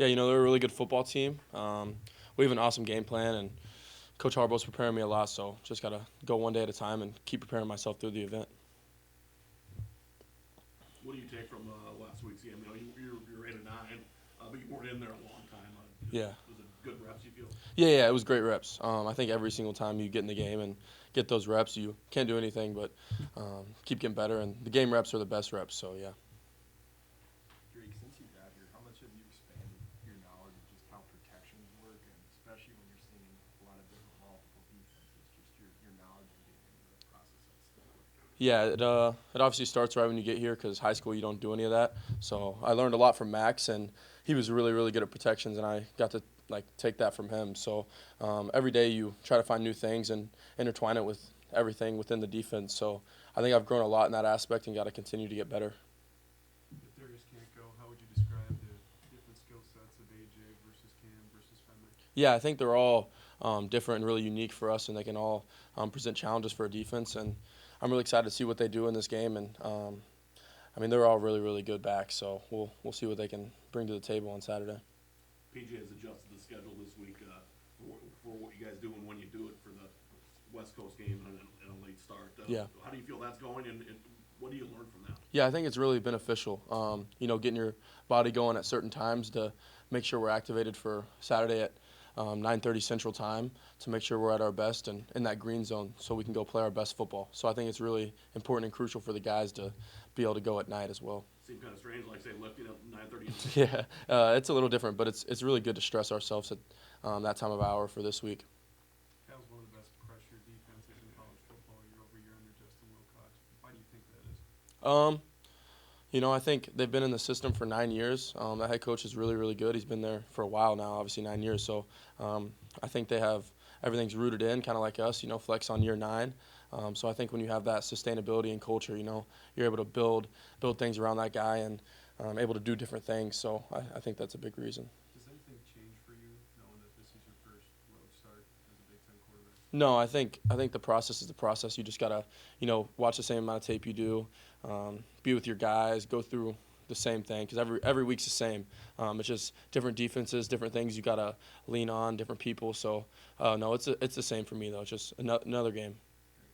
Yeah, they're a really good football team. We have an awesome game plan, and Coach Harbaugh's preparing me a lot, so just got to go one day at a time and keep preparing myself through the event. What do you take from last week's game? You're 8-9, but you weren't in there a long time. Yeah. Was it good reps, you feel? Yeah, it was great reps. I think every single time you get in the game and get those reps, you can't do anything but keep getting better, and the game reps are the best reps, so yeah. Drake, since you got here, how much have you expanded your knowledge of just how protections work, and especially when you're seeing a lot of different multiple defenses, just your knowledge of getting into the process of stuff? Yeah, it obviously starts right when you get here because high school you don't do any of that. So I learned a lot from Max, and he was really, really good at protections, and I got to take that from him. So every day you try to find new things and intertwine it with everything within the defense. So I think I've grown a lot in that aspect and got to continue to get better. If Darius can't go, how would you describe the different skill sets of AJ versus Cam versus Fenwick? Yeah, I think they're all different and really unique for us, and they can all present challenges for a defense. And I'm really excited to see what they do in this game. And they're all really, really good backs. So we'll see what they can bring to the table on Saturday. PJ has adjusted the schedule this week for what you guys do and when you do it for the West Coast game and a late start. Yeah. How do you feel that's going, and what do you learn from that? Yeah, I think it's really beneficial. Getting your body going at certain times to make sure we're activated for Saturday at 9:30 Central Time to make sure we're at our best and in that green zone so we can go play our best football. So I think it's really important and crucial for the guys to be able to go at night as well. Seems kind of strange, like say lifting at 9:30. Yeah, it's a little different, but it's really good to stress ourselves at that time of hour for this week. Cal's one of the best pressure defenses in college football year over year under Justin Wilcox. Why do you think that is? I think they've been in the system for 9 years. The head coach is really, really good. He's been there for a while now, obviously 9 years. So I think they have everything's rooted in, kind of like us, flex on year 9. So I think when you have that sustainability and culture, you're able to build things around that guy and able to do different things. So I think that's a big reason. Does anything change for you knowing that this is your first road start as a Big Ten quarterback? No, I think the process is the process. You just gotta, watch the same amount of tape you do, be with your guys, go through the same thing because every week's the same. It's just different defenses, different things you gotta lean on, different people. So no, it's the same for me though. It's just another game.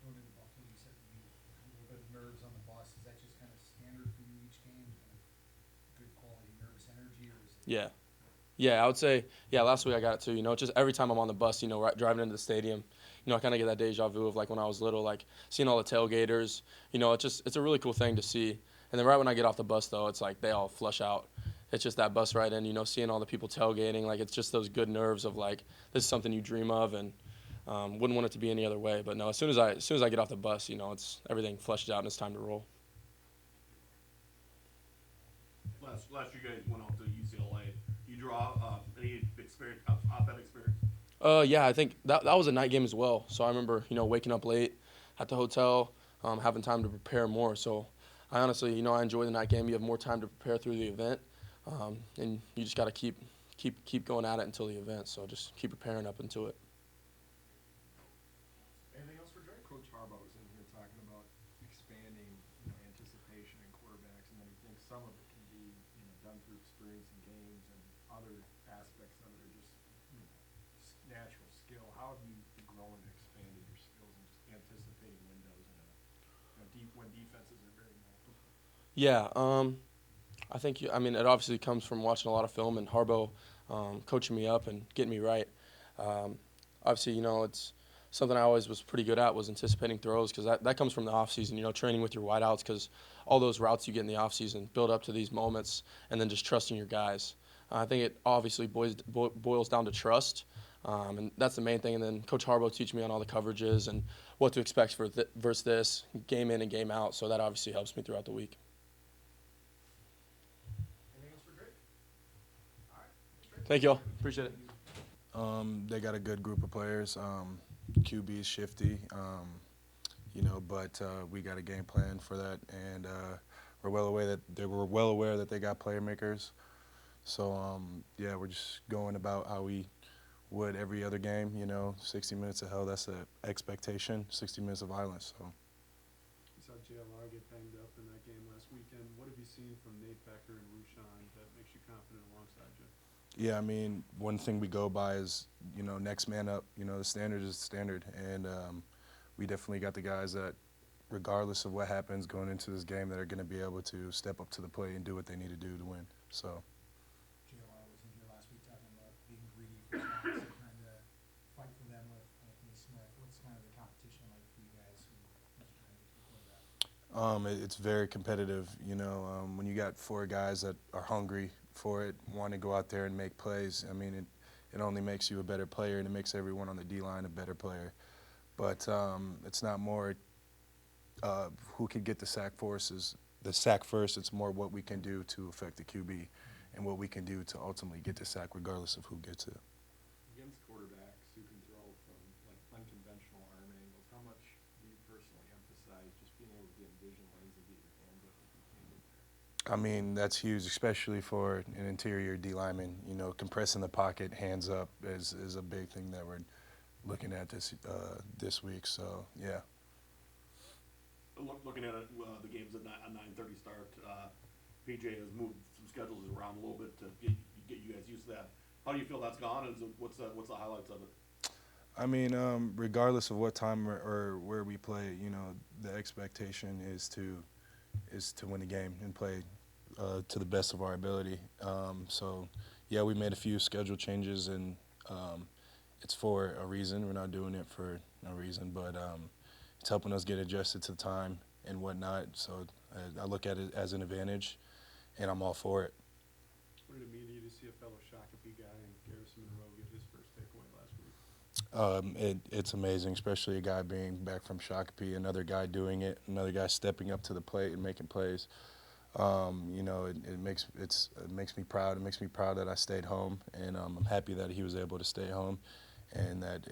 Going into Buffalo, you said you had a little bit of nerves on the bus. Is that just kind of standard for you each game? Kind of good quality nervous energy, or is it? Yeah. Yeah, I would say, last week I got it too. Just every time I'm on the bus, driving into the stadium, I kind of get that deja vu of like when I was little, like seeing all the tailgaters. It's a really cool thing to see. And then right when I get off the bus, though, it's like they all flush out. It's just that bus ride in, seeing all the people tailgating. Like it's just those good nerves of like this is something you dream of and wouldn't want it to be any other way. But no, as soon as I get off the bus, it's everything flushed out and it's time to roll. Last year you guys went out to UCLA. You draw any experience, op-ed experience? Yeah, I think that was a night game as well. So I remember, waking up late at the hotel, having time to prepare more. So I honestly, I enjoy the night game. You have more time to prepare through the event, and you just got to keep going at it until the event. So just keep preparing up into it. Anything else for Drake? Coach Harbaugh was in here talking about expanding anticipation in quarterbacks, and then he thinks some of it can be done through experience in games, and other aspects of it are just natural skill. How have you grown and expanded your skills and just anticipating windows and deep when defenses are very multiple? Yeah, I think it obviously comes from watching a lot of film and Harbaugh coaching me up and getting me right. Obviously, it's something I always was pretty good at was anticipating throws because that comes from the offseason, training with your wideouts because all those routes you get in the offseason build up to these moments and then just trusting your guys. I think it obviously boils down to trust, and that's the main thing. And then Coach Harbaugh teach me on all the coverages and what to expect for versus this, game in and game out, so that obviously helps me throughout the week. Anything else for Drake? All right. Thank you all. Appreciate it. They got a good group of players. QB's shifty, but we got a game plan for that, and we're well aware that they got playmakers. So we're just going about how we would every other game. 60 minutes of hell. That's an expectation. 60 minutes of violence. So. You saw JLR get banged up in that game last weekend. What have you seen from Nate Becker and Rushan that makes you confident alongside you? Yeah, I mean, one thing we go by is, next man up. The standard is the standard. And we definitely got the guys that, regardless of what happens going into this game, that are going to be able to step up to the plate and do what they need to do to win. So, Joe, I was in here last week talking about being greedy for shots and trying to fight for them with Anthony Smith. What's kind of the competition like for you guys who are trying to get to the quarterback? it's very competitive. When you got four guys that are hungry for it, want to go out there and make plays, I mean, it only makes you a better player, and it makes everyone on the D-line a better player. But it's not more who can get the sack first. It's more what we can do to affect the QB and what we can do to ultimately get the sack regardless of who gets it. Against quarterbacks who can throw from like unconventional arm angles, how much do you personally emphasize just being able to get in vision lanes and get your hands up if you can get there? I mean, that's huge, especially for an interior D lineman. Compressing the pocket, hands up is a big thing that we're looking at this week. So, yeah. Looking at it, the game's at a 9:30 start. PJ has moved some schedules around a little bit to get you guys used to that. How do you feel that's gone, and what's the highlights of it? I mean, regardless of what time or where we play, the expectation is to win the game and play to the best of our ability. So, yeah, we made a few schedule changes, and it's for a reason. We're not doing it for no reason, but it's helping us get adjusted to time and whatnot. So I look at it as an advantage, and I'm all for it. What did it mean to you to see a fellow Shakopee guy in Garrison Monroe get his first takeaway last week? It's amazing, especially a guy being back from Shakopee, another guy doing it, another guy stepping up to the plate and making plays. It makes me proud. It makes me proud that I stayed home, and I'm happy that he was able to stay home, and that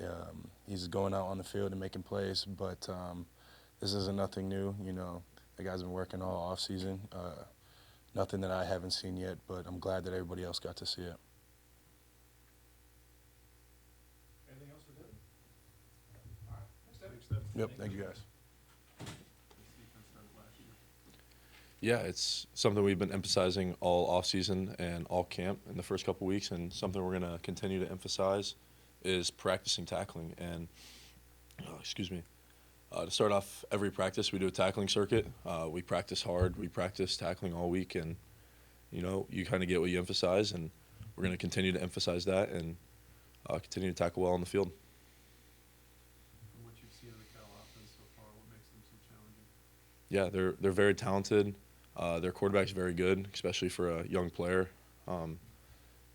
he's going out on the field and making plays. But this isn't nothing new. The guy's been working all off season. Nothing that I haven't seen yet, but I'm glad that everybody else got to see it. Anything else for Deven? All right, thanks, Deven. Thanks, Dev. Yep, thank you guys. This defense started last year. Yeah, it's something we've been emphasizing all offseason and all camp in the first couple weeks, and something we're going to continue to emphasize is practicing tackling. And, to start off every practice, we do a tackling circuit. We practice hard. We practice tackling all week, and, you kind of get what you emphasize, and we're going to continue to emphasize that and continue to tackle well on the field. From what you've seen of the Cal offense so far, what makes them so challenging? Yeah, they're very talented. Their quarterback's very good, especially for a young player.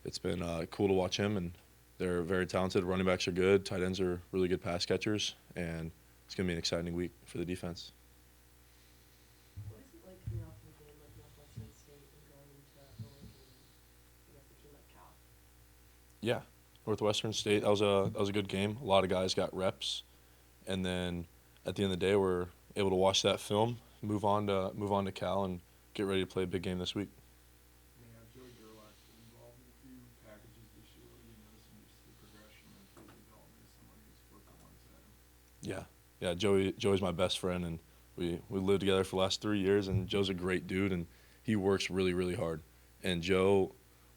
It's been cool to watch him, and they're very talented. Running backs are good. Tight ends are really good pass catchers, and it's going to be an exciting week for the defense. What is it like coming off of a game like Northwestern State and going into a ranking against a team like Cal? Yeah, Northwestern State. That was a good game. A lot of guys got reps, and then at the end of the day, we're able to watch that film, move on to Cal, and get ready to play a big game this week. Joey Gerlach's been involved in a few packages this year. What do you notice in just the progression and the development of someone who's worked alongside him? Yeah, Joey's my best friend, and we lived together for the last 3 years, and Joe's a great dude, and he works really, really hard. And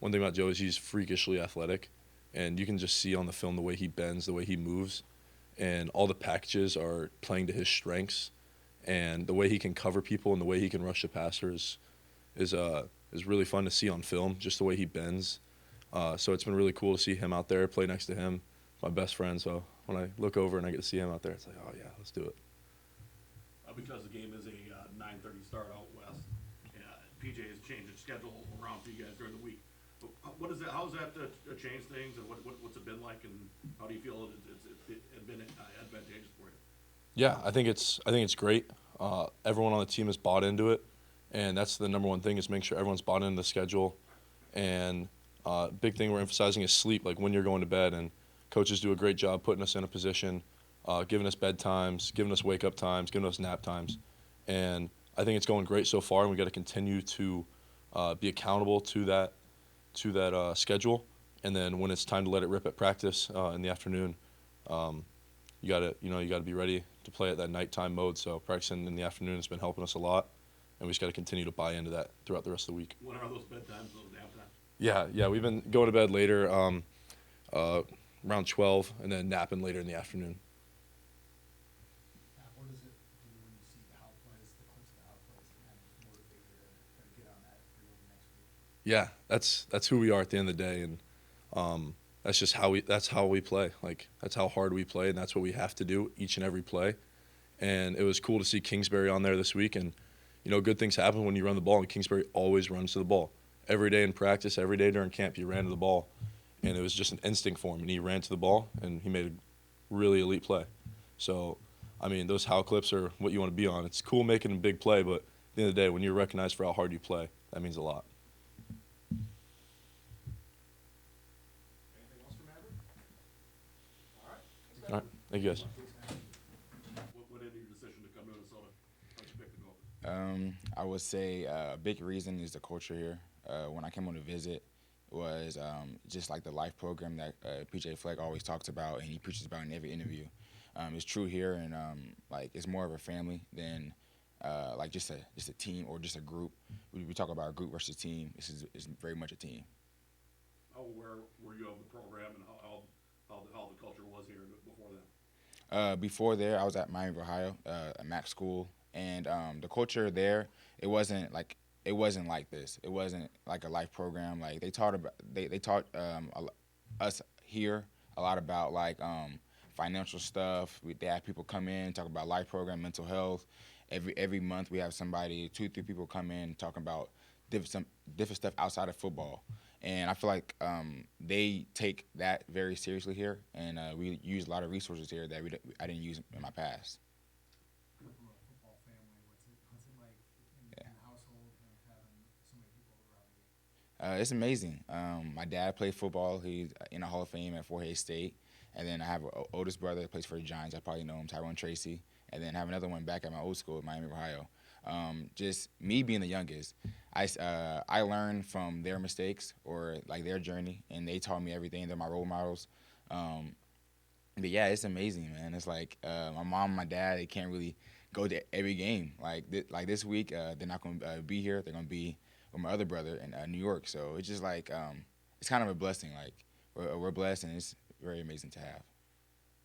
one thing about Joe is he's freakishly athletic, and you can just see on the film the way he bends, the way he moves, and all the packages are playing to his strengths, and the way he can cover people and the way he can rush the passer is really fun to see on film, just the way he bends. So it's been really cool to see him out there, play next to him, my best friend. So when I look over and I get to see him out there, it's like, oh yeah, let's do it. Because the game is a 9:30 start out west, PJ has changed his schedule around for you guys during the week. What is it? How has that changed things, and what's it been like, and how do you feel it's been advantageous for you? Yeah, I think it's great. Everyone on the team has bought into it, and that's the number one thing is make sure everyone's bought into the schedule. And big thing we're emphasizing is sleep, like when you're going to bed. And coaches do a great job putting us in a position, giving us bedtimes, giving us wake up times, giving us nap times. And I think it's going great so far, and we got to continue to be accountable to that schedule. And then when it's time to let it rip at practice in the afternoon, you gotta be ready to play at that nighttime mode. So practicing in the afternoon has been helping us a lot, and we just got to continue to buy into that throughout the rest of the week. When are those bedtimes, those nap times? Yeah, we've been going to bed later, around 12, and then napping later in the afternoon. What does it do when you see the how plays, the clips of the how plays to kind of motivate you to get on that for the next week? Yeah, that's who we are at the end of the day, and that's just how we play. Like, that's how hard we play, and that's what we have to do each and every play. And it was cool to see Kingsbury on there this week, and good things happen when you run the ball, and Kingsbury always runs to the ball. Every day in practice, every day during camp, he ran to the ball, and it was just an instinct for him, and he ran to the ball, and he made a really elite play. So, those how clips are what you want to be on. It's cool making a big play, but at the end of the day, when you're recognized for how hard you play, that means a lot. Anything else for Maverick? All right. Thanks, All right, Maverick. thank you guys. What went into your decision to come to Minnesota? How'd you pick the Gophers? I would say a big reason is the culture here. When I came on a visit, was just like the life program that PJ Fleck always talks about and he preaches about in every interview. It's true here, and like it's more of a family than like just a team or just a group. We talk about a group versus team. This is very much a team. How aware were you of the program and how the culture was here before then? Before there, I was at Miami, Ohio, a MAC school, and the culture there, it wasn't like this. It wasn't like a life program. Like they taught us here a lot about like financial stuff. They have people come in talk about life program, mental health. Every month we have somebody, 2-3 people come in talking about different stuff outside of football. And I feel like they take that very seriously here, and we use a lot of resources here that I didn't use in my past. Come from a football family, what's it like in the household and having so many people around you? It's amazing. My dad played football. He's in the Hall of Fame at Fort Hays State. And then I have an oldest brother that plays for the Giants. I probably know him, Tracy. And then I have another one back at my old school, Miami, Ohio. Just me being the youngest, I learned from their mistakes or like their journey, and they taught me everything. They're my role models. But yeah, it's amazing, man. It's like my mom and my dad, they can't really go to every game. Like this week, they're not going to be here. They're going to be with my other brother in New York. So it's just like it's kind of a blessing. Like we're blessed, and it's very amazing to have.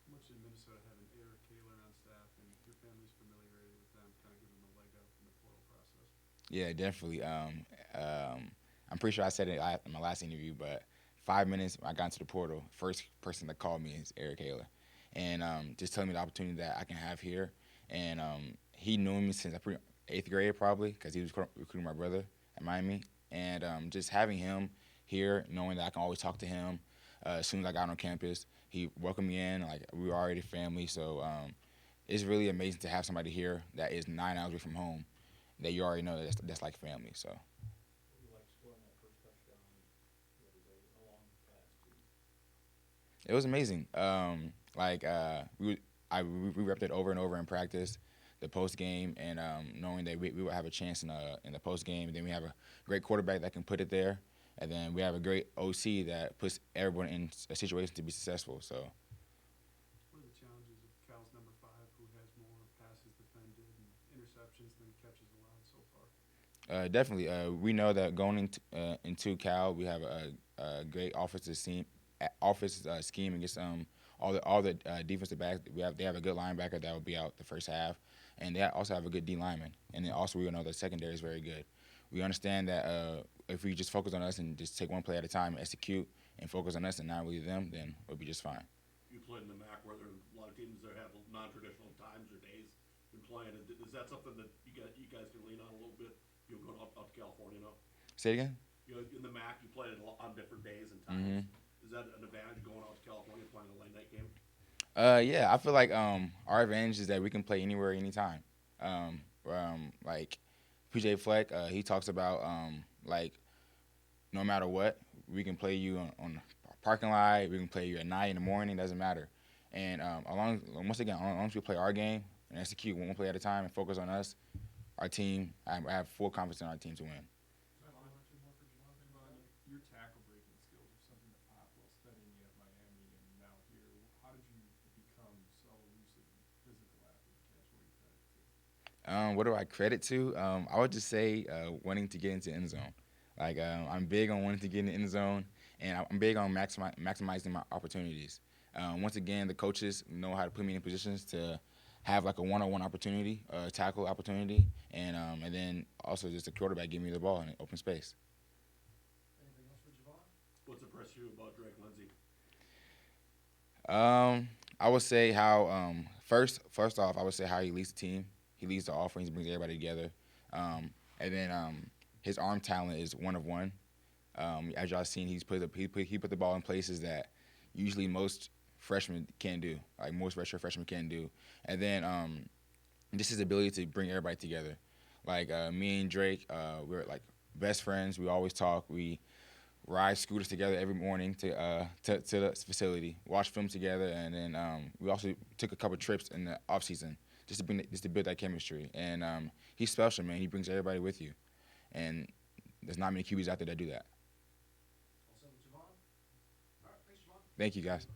How much did Minnesota have an Eric Kaler on staff and your family's familiarity with them kind of give them a leg up in the portal process? Yeah, definitely. I'm pretty sure I said it in my last interview, but 5 minutes when I got into the portal, first person that called me is Eric Kaler. And just telling me the opportunity that I can have here. And he knew me since 8th grade probably because he was recruiting my brother at Miami. And just having him here, knowing that I can always talk to him as soon as I got on campus, he welcomed me in. Like we were already family. So it's really amazing to have somebody here that is 9 hours away from home that you already know that's like family. So. It was amazing. We repped it over and over in practice, the post game, and knowing that we would have a chance in the post game, and then we have a great quarterback that can put it there, and then we have a great OC that puts everyone in a situation to be successful. So. What are the challenges of Cal's number 5, who has more passes defended and interceptions than catches allowed so far? Definitely. We know that going into Cal, we have a great offensive scheme against all the defensive backs. They have a good linebacker that will be out the first half, and they also have a good D lineman. And then also we know the secondary is very good. We understand that if we just focus on us and just take one play at a time and execute and focus on us and not really them, then we'll be just fine. You played in the MAC where there are a lot of teams that have non-traditional times or days in playing. Is that something that you guys can lean on a little bit? You're going out to California now. Say it again? In the MAC, you played on different days and times. Mm-hmm. Is that an advantage going out to California playing a late night game? Yeah, I feel like our advantage is that we can play anywhere, anytime. Like PJ Fleck, he talks about like no matter what, we can play you on the parking lot, we can play you at night, in the morning, doesn't matter. And once again, as long as we play our game and execute one play at a time and focus on us, our team, I have full confidence in our team to win. Your tackle breaking skills are something that Pop was studying you at Miami and now here. How did you become so elusive and physical after the catch? What do you credit to? What do I credit to? I would just say wanting to get into the end zone. Like I'm big on wanting to get in the end zone, and I'm big on maximizing my opportunities. Once again, the coaches know how to put me in positions to have like a one-on-one opportunity, a tackle opportunity, and then also just the quarterback give me the ball in open space. Anything else for Javon? What's impressed you about Drake Lindsey? I would say how first off, I would say how he leads the team. He leads the offense, brings everybody together, and then his arm talent is one of one. As y'all seen, he put the ball in places that usually most freshmen can't do, like most redshirt freshmen can't do. And then just his ability to bring everybody together. Like me and Drake, we're like best friends. We always talk. We ride scooters together every morning to the facility, watch film together, and then we also took a couple trips in the off season just to build that chemistry. And he's special, man. He brings everybody with you, and there's not many QBs out there that do that. All set with Javon? All right, thanks, Javon. Thank you, guys.